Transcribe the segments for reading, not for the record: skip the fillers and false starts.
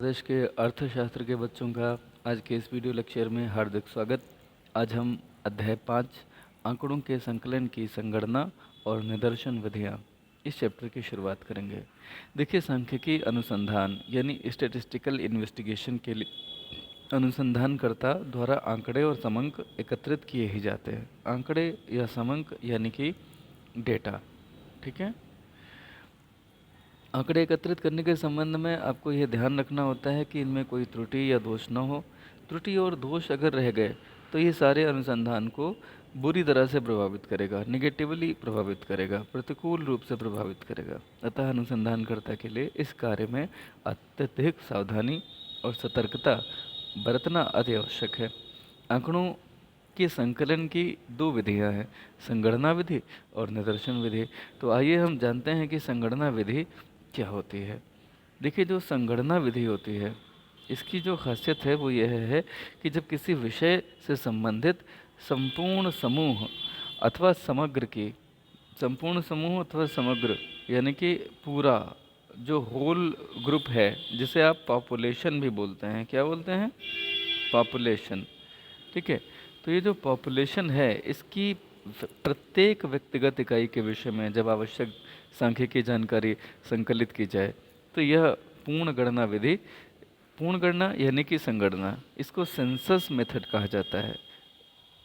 प्रदेश के अर्थशास्त्र के बच्चों का आज के इस वीडियो लेक्चर में हार्दिक स्वागत। आज हम अध्याय 5 आंकड़ों के संकलन की संगणना और निदर्शन विधियाँ इस चैप्टर की शुरुआत करेंगे। देखिए, सांख्यिकी अनुसंधान यानी स्टैटिस्टिकल इन्वेस्टिगेशन के लिए अनुसंधानकर्ता द्वारा आंकड़े और समंक एकत्रित किए ही जाते हैं। आंकड़े या समंक यानी कि डेटा, ठीक है। आंकड़े एकत्रित करने के संबंध में आपको यह ध्यान रखना होता है कि इनमें कोई त्रुटि या दोष न हो। त्रुटि और दोष अगर रह गए तो ये सारे अनुसंधान को बुरी तरह से प्रभावित करेगा, निगेटिवली प्रभावित करेगा, प्रतिकूल रूप से प्रभावित करेगा। अतः अनुसंधानकर्ता के लिए इस कार्य में अत्यधिक सावधानी और सतर्कता बरतना अति आवश्यक है। आंकड़ों के संकलन की दो विधियां हैं, संगणना विधि और निदर्शन विधि। तो आइए हम जानते हैं कि संगणना विधि क्या होती है। देखिए, जो संगणना विधि होती है इसकी जो खासियत है वो यह है कि जब किसी विषय से संबंधित संपूर्ण समूह अथवा समग्र की संपूर्ण समूह अथवा समग्र यानी कि पूरा जो होल ग्रुप है, जिसे आप पॉपुलेशन भी बोलते हैं, क्या बोलते हैं? पॉपुलेशन, ठीक है। तो ये जो पॉपुलेशन है इसकी प्रत्येक व्यक्तिगत इकाई के विषय में जब आवश्यक सांख्यिकी जानकारी संकलित की जाए तो यह पूर्ण गणना विधि, पूर्ण गणना यानी कि संगणना, इसको सेंसस मेथड कहा जाता है,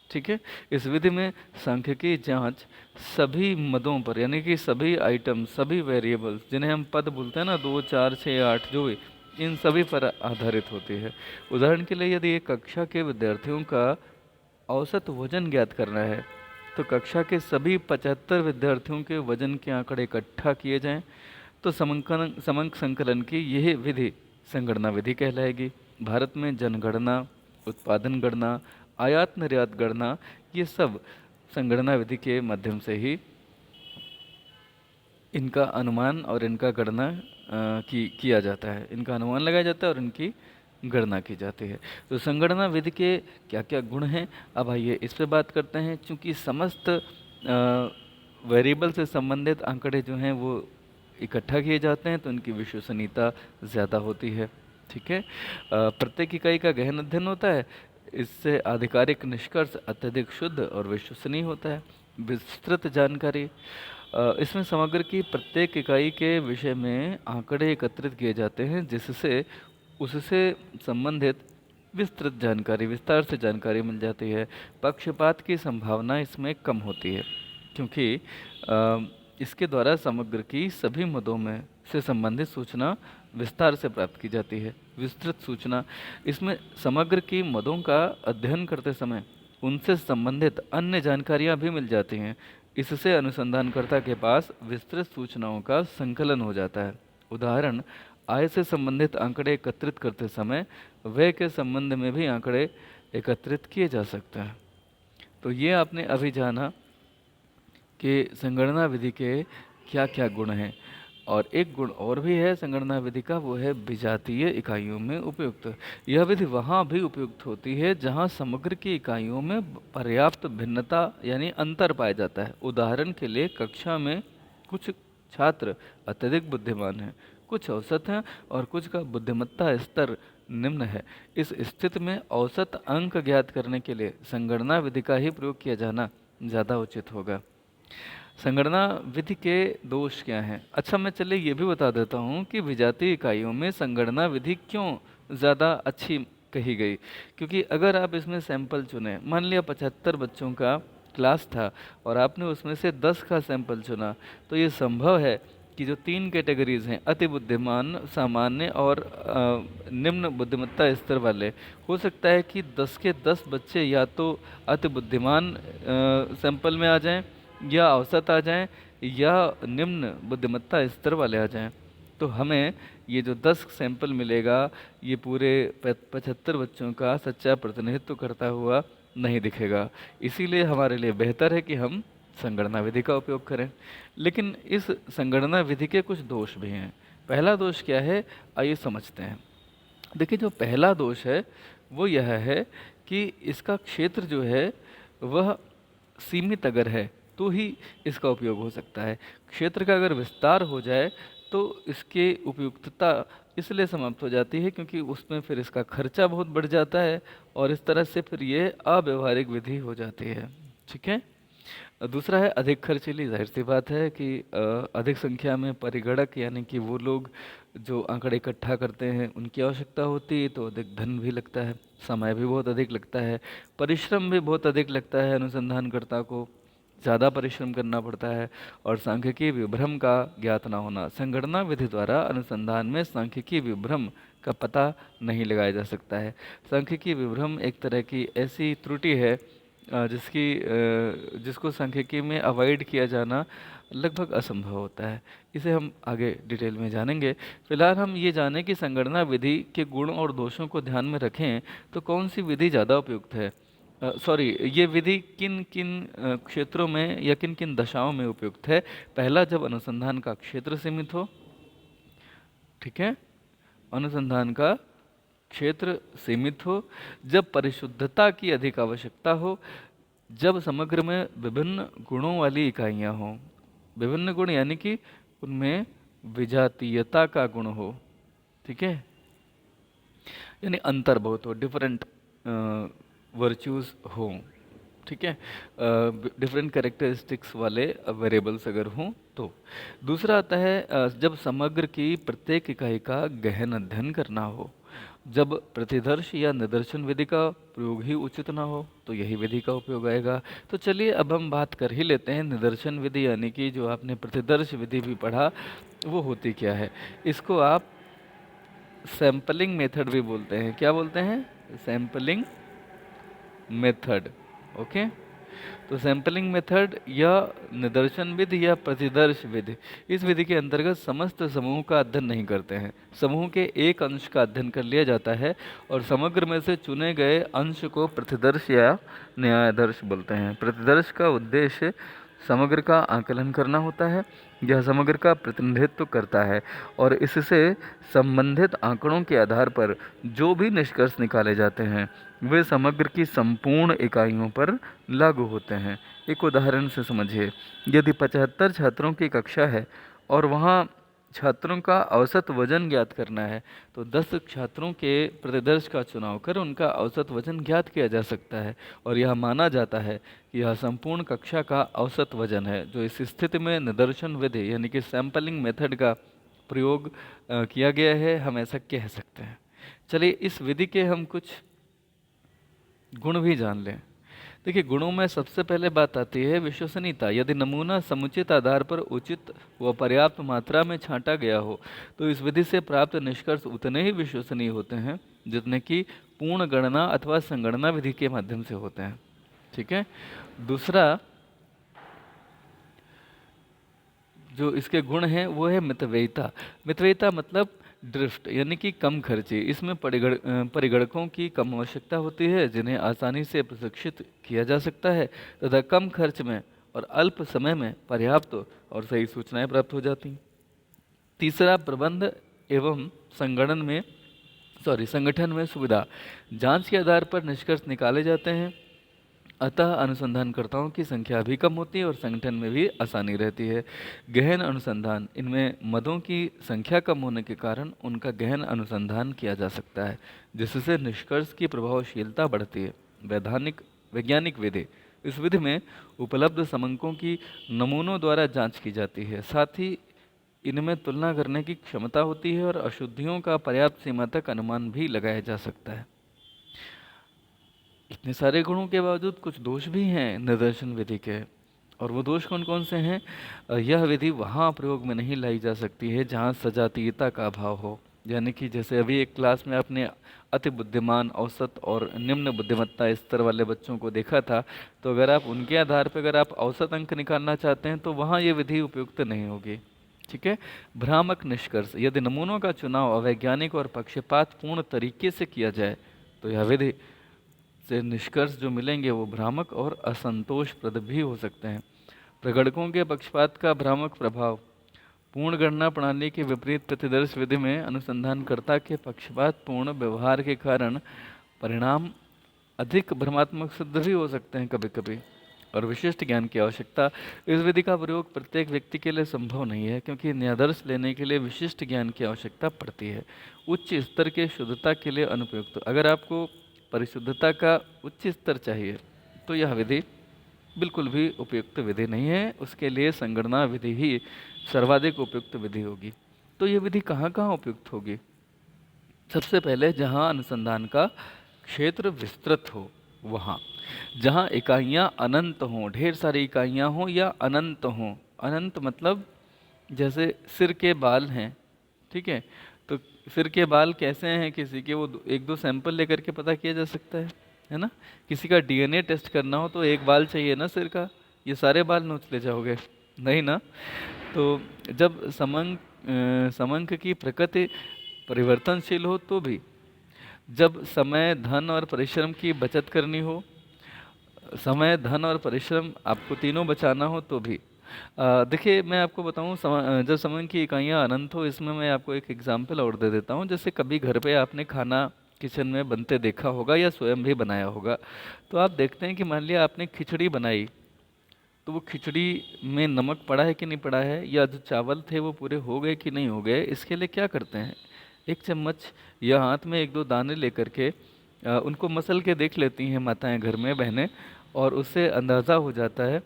ठीक है। इस विधि में सांख्यिकी जांच सभी मदों पर यानी कि सभी आइटम, सभी वेरिएबल्स जिन्हें हम पद बोलते हैं ना, 2, 4, 6, 8 जो भी, इन सभी पर आधारित होती है। उदाहरण के लिए यदि एक कक्षा के विद्यार्थियों का औसत वजन ज्ञात करना है तो कक्षा के सभी 75 विद्यार्थियों के वजन के आंकड़े इकट्ठा किए जाएं तो समंक संकलन की यह विधि संगणना विधि कहलाएगी। भारत में जनगणना, उत्पादन गणना, आयात निर्यात गणना, ये सब संगणना विधि के माध्यम से ही इनका अनुमान और इनका गणना किया जाता है। इनका अनुमान लगाया जाता है और इनकी गणना की जाती है। तो संगणना विधि के क्या क्या गुण हैं, अब आइए इस पर बात करते हैं। चूँकि समस्त वेरिएबल से संबंधित आंकड़े जो हैं वो इकट्ठा किए जाते हैं तो इनकी विश्वसनीयता ज़्यादा होती है, ठीक है। प्रत्येक इकाई का गहन अध्ययन होता है, इससे आधिकारिक निष्कर्ष अत्यधिक शुद्ध और विश्वसनीय होता है। विस्तृत जानकारी, इसमें समग्र की प्रत्येक इकाई के विषय में आंकड़े एकत्रित किए जाते हैं जिससे उससे संबंधित विस्तृत जानकारी, विस्तार से जानकारी मिल जाती है। पक्षपात की संभावना इसमें कम होती है क्योंकि इसके द्वारा समग्र की सभी मदों में से संबंधित सूचना विस्तार से प्राप्त की जाती है। विस्तृत सूचना, इसमें समग्र की मदों का अध्ययन करते समय उनसे संबंधित अन्य जानकारियां भी मिल जाती हैं। इससे अनुसंधानकर्ता के पास विस्तृत सूचनाओं का संकलन हो जाता है। उदाहरण, आय से संबंधित आंकड़े एकत्रित करते समय व्यय के संबंध में भी आंकड़े एकत्रित किए जा सकते हैं। तो ये आपने अभी जाना कि संगणना विधि के क्या क्या गुण हैं। और एक गुण और भी है संगणना विधि का, वो है विजातीय इकाइयों में उपयुक्त। यह विधि वहाँ भी उपयुक्त होती है जहाँ समग्र की इकाइयों में पर्याप्त भिन्नता यानी अंतर पाया जाता है। उदाहरण के लिए कक्षा में कुछ छात्र अत्यधिक बुद्धिमान हैं, कुछ औसत हैं और कुछ का बुद्धिमत्ता स्तर निम्न है। इस स्थिति में औसत अंक ज्ञात करने के लिए संगणना विधि का ही प्रयोग किया जाना ज़्यादा उचित होगा। संगणना विधि के दोष क्या हैं? अच्छा, मैं चलिए ये भी बता देता हूँ कि विजातीय इकाइयों में संगणना विधि क्यों ज़्यादा अच्छी कही गई। क्योंकि अगर आप इसमें सैंपल चुने, मान लिया 75 बच्चों का क्लास था और आपने उसमें से 10 का सैंपल चुना, तो ये संभव है कि जो 3 कैटेगरीज हैं, अति बुद्धिमान, सामान्य और निम्न बुद्धिमत्ता स्तर वाले, हो सकता है कि 10 के 10 बच्चे या तो अति बुद्धिमान सैंपल में आ जाएं, या औसत आ जाएं, या निम्न बुद्धिमत्ता स्तर वाले आ जाएं। तो हमें ये जो 10 सैंपल मिलेगा ये पूरे 75 बच्चों का सच्चा प्रतिनिधित्व करता हुआ नहीं दिखेगा। इसीलिए हमारे लिए बेहतर है कि हम संगणना विधि का उपयोग करें। लेकिन इस संगणना विधि के कुछ दोष भी हैं। पहला दोष क्या है, आइए समझते हैं। देखिए, जो पहला दोष है वो यह है कि इसका क्षेत्र जो है वह सीमित अगर है तो ही इसका उपयोग हो सकता है। क्षेत्र का अगर विस्तार हो जाए तो इसकी उपयुक्तता इसलिए समाप्त हो जाती है क्योंकि उसमें फिर इसका खर्चा बहुत बढ़ जाता है और इस तरह से फिर ये अव्यवहारिक विधि हो जाती है। ठीक है। दूसरा है अधिक खर्चीली। जाहिर सी बात है कि अधिक संख्या में परिगणक यानी कि वो लोग जो आंकड़े इकट्ठा करते हैं उनकी आवश्यकता होती है, तो अधिक धन भी लगता है, समय भी बहुत अधिक लगता है, परिश्रम भी बहुत अधिक लगता है, अनुसंधानकर्ता को ज़्यादा परिश्रम करना पड़ता है। और सांख्यिकी विभ्रम का ज्ञात न होना। संगणना विधि द्वारा अनुसंधान में सांख्यिकी विभ्रम का पता नहीं लगाया जा सकता है। सांख्यिकी विभ्रम एक तरह की ऐसी त्रुटि है जिसको सांख्यिकी में अवॉइड किया जाना लगभग असंभव होता है। इसे हम आगे डिटेल में जानेंगे। फिलहाल हम ये जानें कि संगणना विधि के गुण और दोषों को ध्यान में रखें तो कौन सी विधि ज़्यादा उपयुक्त है। ये विधि किन किन क्षेत्रों में या किन किन दशाओं में उपयुक्त है। पहला, जब अनुसंधान का क्षेत्र सीमित हो। ठीक है, अनुसंधान का क्षेत्र सीमित हो, जब परिशुद्धता की अधिक आवश्यकता हो, जब समग्र में विभिन्न गुणों वाली इकाइयाँ हों। विभिन्न गुण यानी कि उनमें विजातीयता का गुण हो। ठीक है, यानी अंतर बहुत हो, डिफरेंट वर्च्यूज हों। ठीक है, डिफरेंट कैरेक्टरिस्टिक्स वाले वेरिएबल्स अगर हों तो। दूसरा आता है जब समग्र की प्रत्येक इकाई का गहन अध्ययन करना हो। जब प्रतिदर्श या निदर्शन विधि का प्रयोग ही उचित ना हो तो यही विधि का उपयोग आएगा। तो चलिए अब हम बात कर ही लेते हैं निदर्शन विधि, यानी कि जो आपने प्रतिदर्श विधि भी पढ़ा वो होती क्या है। इसको आप सैंपलिंग मेथड भी बोलते हैं। क्या बोलते हैं? Sampling method. ओके, तो सैंपलिंग मेथड या निदर्शन विधि या प्रतिदर्श विधि, इस विधि के अंतर्गत समस्त समूह का अध्ययन नहीं करते हैं। समूह के एक अंश का अध्ययन कर लिया जाता है और समग्र में से चुने गए अंश को प्रतिदर्श या न्यायादर्श बोलते हैं। प्रतिदर्श का उद्देश्य समग्र का आकलन करना होता है। यह समग्र का प्रतिनिधित्व करता है और इससे संबंधित आंकड़ों के आधार पर जो भी निष्कर्ष निकाले जाते हैं वे समग्र की संपूर्ण इकाइयों पर लागू होते हैं। एक उदाहरण से समझिए, यदि 75 छात्रों की कक्षा है और वहाँ छात्रों का औसत वजन ज्ञात करना है तो 10 छात्रों के प्रतिदर्श का चुनाव कर उनका औसत वजन ज्ञात किया जा सकता है और यह माना जाता है कि यह संपूर्ण कक्षा का औसत वजन है। जो इस स्थिति में निदर्शन विधि यानी कि सैंपलिंग मेथड का प्रयोग किया गया है, हम ऐसा कह सकते हैं। चलिए इस विधि के हम कुछ गुण भी जान लें। देखिए, गुणों में सबसे पहले बात आती है विश्वसनीयता। यदि नमूना समुचित आधार पर उचित व पर्याप्त मात्रा में छांटा गया हो तो इस विधि से प्राप्त निष्कर्ष उतने ही विश्वसनीय होते हैं जितने कि पूर्ण गणना अथवा संगणना विधि के माध्यम से होते हैं। ठीक है। दूसरा जो इसके गुण हैं वो है मितव्ययिता। मितव्ययिता मतलब ड्रिफ्ट यानी कि कम खर्ची। इसमें परिगणकों की कम आवश्यकता होती है जिन्हें आसानी से प्रशिक्षित किया जा सकता है तथा कम खर्च में और अल्प समय में पर्याप्त और सही सूचनाएं प्राप्त हो जाती हैं। तीसरा, प्रबंध एवं संगठन में सुविधा। जांच के आधार पर निष्कर्ष निकाले जाते हैं, अतः अनुसंधानकर्ताओं की संख्या भी कम होती है और संगठन में भी आसानी रहती है। गहन अनुसंधान, इनमें मदों की संख्या कम होने के कारण उनका गहन अनुसंधान किया जा सकता है जिससे निष्कर्ष की प्रभावशीलता बढ़ती है। वैज्ञानिक विधि, इस विधि में उपलब्ध समंकों की नमूनों द्वारा जांच की जाती है, साथ ही इनमें तुलना करने की क्षमता होती है और अशुद्धियों का पर्याप्त सीमा तक अनुमान भी लगाया जा सकता है। इतने सारे गुणों के बावजूद कुछ दोष भी हैं निदर्शन विधि के, और वो दोष कौन कौन से हैं? यह विधि वहाँ प्रयोग में नहीं लाई जा सकती है जहाँ सजातीयता का अभाव हो। यानी कि जैसे अभी एक क्लास में आपने अति बुद्धिमान, औसत और निम्न बुद्धिमत्ता स्तर वाले बच्चों को देखा था, तो अगर आप उनके आधार पर अगर आप औसत अंक निकालना चाहते हैं तो वहाँ ये विधि उपयुक्त नहीं होगी। ठीक है। भ्रामक निष्कर्ष, यदि नमूनों का चुनाव अवैज्ञानिक और पक्षपात पूर्ण तरीके से किया जाए तो यह विधि से निष्कर्ष जो मिलेंगे वो भ्रामक और असंतोषप्रद भी हो सकते हैं। प्रगणकों के पक्षपात का भ्रामक प्रभाव, पूर्ण गणना प्रणाली के विपरीत प्रतिदर्श विधि में अनुसंधानकर्ता के पक्षपात पूर्ण व्यवहार के कारण परिणाम अधिक भ्रमात्मक सिद्ध भी हो सकते हैं कभी कभी। और विशिष्ट ज्ञान की आवश्यकता। इस विधि का प्रयोग प्रत्येक व्यक्ति के लिए संभव नहीं है, क्योंकि न्यायादर्श लेने के लिए विशिष्ट ज्ञान की आवश्यकता पड़ती है। उच्च स्तर के शुद्धता के लिए अनुपयुक्त। अगर आपको परिशुद्धता का उच्च स्तर चाहिए तो यह विधि बिल्कुल भी उपयुक्त विधि नहीं है। उसके लिए संगणना विधि ही सर्वाधिक उपयुक्त विधि होगी। तो ये विधि कहाँ कहाँ उपयुक्त होगी? सबसे पहले जहाँ अनुसंधान का क्षेत्र विस्तृत हो, वहाँ जहाँ इकाइयाँ अनंत हों, ढेर सारी इकाइयाँ हों या अनंत हों। अनंत मतलब जैसे सिर के बाल हैं, ठीक है, तो सिर के बाल कैसे हैं किसी के, वो एक दो सैंपल लेकर के पता किया जा सकता है ना। किसी का डीएनए टेस्ट करना हो तो एक बाल चाहिए ना सिर का, ये सारे बाल नोच ले जाओगे? नहीं ना। तो जब समंक की प्रकृति परिवर्तनशील हो तो भी, जब समय धन और परिश्रम की बचत करनी हो, समय धन और परिश्रम आपको तीनों बचाना हो तो भी। देखिए मैं आपको बताऊं, जब समय की इकाइयाँ अनंत हो, इसमें मैं आपको एक एग्जांपल और दे देता हूं। जैसे कभी घर पे आपने खाना किचन में बनते देखा होगा या स्वयं भी बनाया होगा। तो आप देखते हैं कि मान लिया आपने खिचड़ी बनाई, तो वो खिचड़ी में नमक पड़ा है कि नहीं पड़ा है, या जो चावल थे वो पूरे हो गए कि नहीं हो गए, इसके लिए क्या करते हैं, एक चम्मच या हाथ में एक दो दाने लेकर के उनको मसल के देख लेती हैं माताएं घर में, बहनें, और उससे अंदाज़ा हो जाता है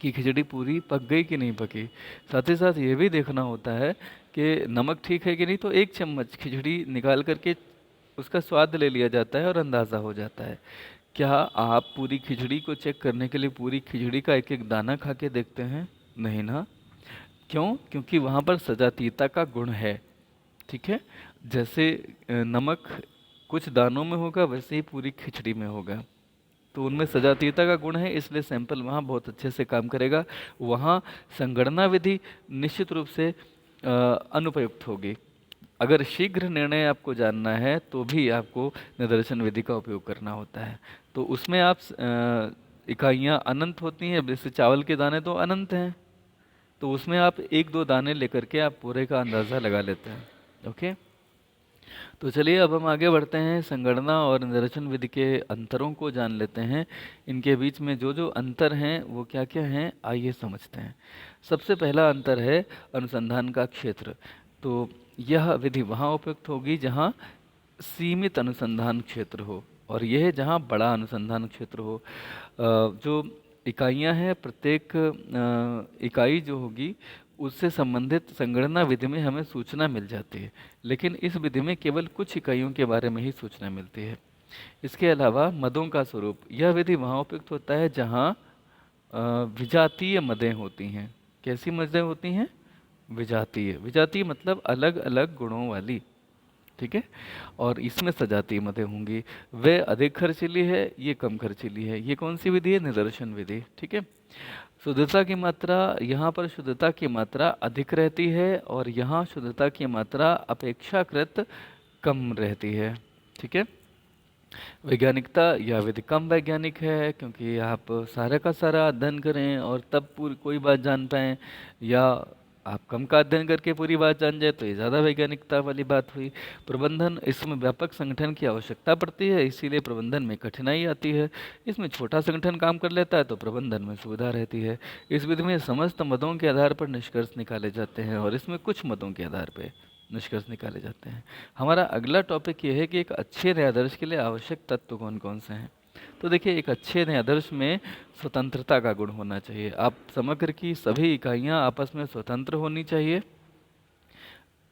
कि खिचड़ी पूरी पक गई कि नहीं पकी। साथ ही साथ ये भी देखना होता है कि नमक ठीक है कि नहीं, तो एक चम्मच खिचड़ी निकाल करके उसका स्वाद ले लिया जाता है और अंदाज़ा हो जाता है। क्या आप पूरी खिचड़ी को चेक करने के लिए पूरी खिचड़ी का एक एक दाना खा के देखते हैं? नहीं ना। क्यों? क्योंकि वहाँ पर सजातीयता का गुण है, ठीक है। जैसे नमक कुछ दानों में होगा, वैसे ही पूरी खिचड़ी में होगा। तो उनमें सजातीयता का गुण है, इसलिए सैंपल वहाँ बहुत अच्छे से काम करेगा। वहाँ संगणना विधि निश्चित रूप से अनुपयुक्त होगी। अगर शीघ्र निर्णय आपको जानना है तो भी आपको निदर्शन विधि का उपयोग करना होता है। तो उसमें आप इकाइयाँ अनंत होती हैं, जैसे चावल के दाने तो अनंत हैं, तो उसमें आप एक दो दाने लेकर के आप पूरे का अंदाज़ा लगा लेते हैं। ओके, तो चलिए अब हम आगे बढ़ते हैं, संगणना और निदर्शन विधि के अंतरों को जान लेते हैं। इनके बीच में जो जो अंतर हैं वो क्या क्या हैं, आइए समझते हैं। सबसे पहला अंतर है अनुसंधान का क्षेत्र। तो यह विधि वहाँ उपयुक्त होगी जहाँ सीमित अनुसंधान क्षेत्र हो, और यह जहाँ बड़ा अनुसंधान क्षेत्र हो। जो इकाइयाँ हैं, प्रत्येक इकाई जो होगी उससे संबंधित संगणना विधि में हमें सूचना मिल जाती है, लेकिन इस विधि में केवल कुछ इकाइयों के बारे में ही सूचना मिलती है। इसके अलावा मदों का स्वरूप, यह विधि वहाँ उपयुक्त होता है जहाँ विजातीय मदें होती हैं। कैसी मदें होती हैं? विजातीय। विजातीय मतलब अलग अलग गुणों वाली, ठीक है। और इसमें सजातीय मदें होंगी। वे अधिक खर्चीली है, ये कम खर्चीली है। ये कौन सी विधि है? निदर्शन विधि, ठीक है। शुद्धता की मात्रा, यहाँ पर शुद्धता की मात्रा अधिक रहती है और यहाँ शुद्धता की मात्रा अपेक्षाकृत कम रहती है, ठीक है। वैज्ञानिकता, यह विधि कम वैज्ञानिक है, क्योंकि आप सारा का सारा अध्ययन करें और तब पूरी कोई बात जान पाएँ, या आप कम का अध्ययन करके पूरी बात जान जाए तो ये ज़्यादा वैज्ञानिकता वाली बात हुई। प्रबंधन, इसमें व्यापक संगठन की आवश्यकता पड़ती है, इसीलिए प्रबंधन में कठिनाई आती है। इसमें छोटा संगठन काम कर लेता है तो प्रबंधन में सुविधा रहती है। इस विधि में समस्त मदों के आधार पर निष्कर्ष निकाले जाते हैं और इसमें कुछ मदों के आधार पर निष्कर्ष निकाले जाते हैं। हमारा अगला टॉपिक ये है कि एक अच्छे न्यायाधीश के लिए आवश्यक तत्व कौन कौन से हैं। तो देखिए, एक अच्छे न्यायाधीश में स्वतंत्रता का गुण होना चाहिए। आप समग्र की सभी इकाइयाँ आपस में स्वतंत्र होनी चाहिए,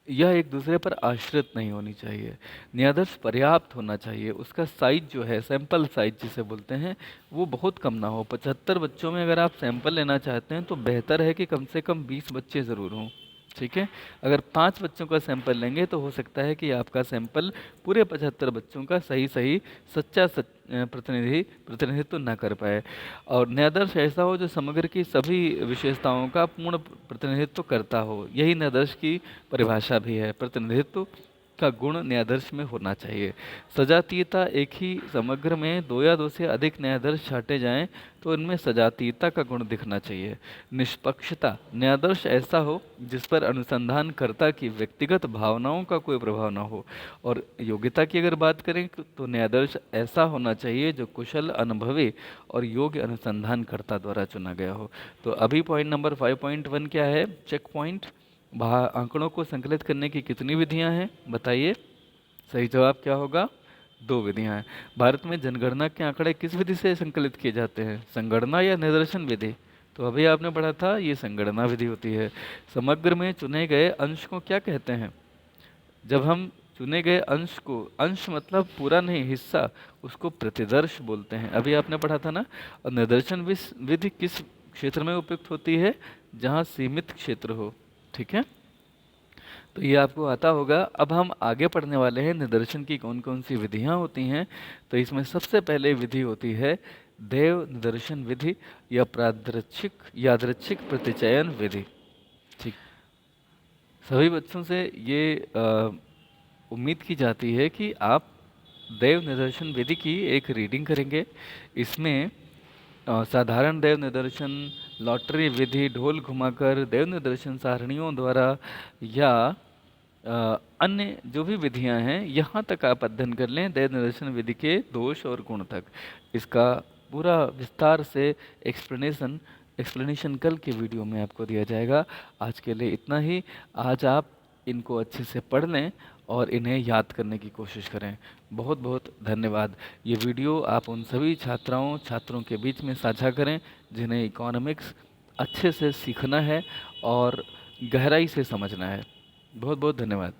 यह एक दूसरे पर आश्रित नहीं होनी चाहिए। न्यायाधीश पर्याप्त होना चाहिए, उसका साइज जो है, सैंपल साइज जिसे बोलते हैं, वो बहुत कम ना हो। 75 बच्चों में अगर आप सैंपल लेना चाहते हैं तो बेहतर है कि कम से कम 20 बच्चे ज़रूर हों, ठीक है। अगर 5 बच्चों का सैंपल लेंगे तो हो सकता है कि आपका सैंपल पूरे 75 बच्चों का सही सही सच्चा प्रतिनिधित्व ना कर पाए। और न्यायाधीश ऐसा हो जो समग्र की सभी विशेषताओं का पूर्ण प्रतिनिधित्व करता हो। यही न्यायाधीश की परिभाषा भी है, प्रतिनिधित्व का गुण न्यायाधीश में होना चाहिए। सजातीयता, एक ही समग्र में दो या दो से अधिक न्यायाधीश छांटे जाएं तो इनमें सजातीयता का गुण दिखना चाहिए। निष्पक्षता, न्यायाधीश ऐसा हो जिस पर अनुसंधानकर्ता की व्यक्तिगत भावनाओं का कोई प्रभाव न हो। और योग्यता की अगर बात करें तो न्यायाधीश ऐसा होना चाहिए जो कुशल, अनुभवी और योग्य अनुसंधानकर्ता द्वारा चुना गया हो। तो अभी पॉइंट नंबर 5.1 क्या है? Check point. आंकड़ों को संकलित करने की कितनी विधियां हैं बताइए? सही जवाब क्या होगा? 2 विधियां हैं। भारत में जनगणना के आंकड़े किस विधि से संकलित किए जाते हैं? संगणना या निदर्शन विधि? तो अभी आपने पढ़ा था ये संगणना विधि होती है। समग्र में चुने गए अंश को क्या कहते हैं? जब हम चुने गए अंश को, अंश मतलब पूरा नहीं हिस्सा, उसको प्रतिदर्श बोलते हैं। अभी आपने पढ़ा था ना। और निदर्शन विधि किस क्षेत्र में उपयुक्त होती है? जहाँ सीमित क्षेत्र हो। ठीक है, तो ये आपको आता होगा। अब हम आगे पढ़ने वाले हैं निदर्शन की कौन कौन सी विधियां होती हैं। तो इसमें सबसे पहले विधि होती है देव निदर्शन विधि या यादृच्छिक प्रतिचयन विधि। ठीक, सभी बच्चों से ये उम्मीद की जाती है कि आप देव निदर्शन विधि की एक रीडिंग करेंगे। इसमें साधारण देव निदर्शन, लॉटरी विधि, ढोल घुमाकर, देव निदर्शन सारणियों द्वारा या अन्य जो भी विधियां हैं, यहाँ तक आप अध्ययन कर लें देव निदर्शन विधि के दोष और गुण तक। इसका पूरा विस्तार से एक्सप्लेनेशन कल के वीडियो में आपको दिया जाएगा। आज के लिए इतना ही। आज आप इनको अच्छे से पढ़ लें और इन्हें याद करने की कोशिश करें। बहुत बहुत धन्यवाद। ये वीडियो आप उन सभी छात्रों के बीच में साझा करें जिन्हें इकोनॉमिक्स अच्छे से सीखना है और गहराई से समझना है। बहुत बहुत धन्यवाद।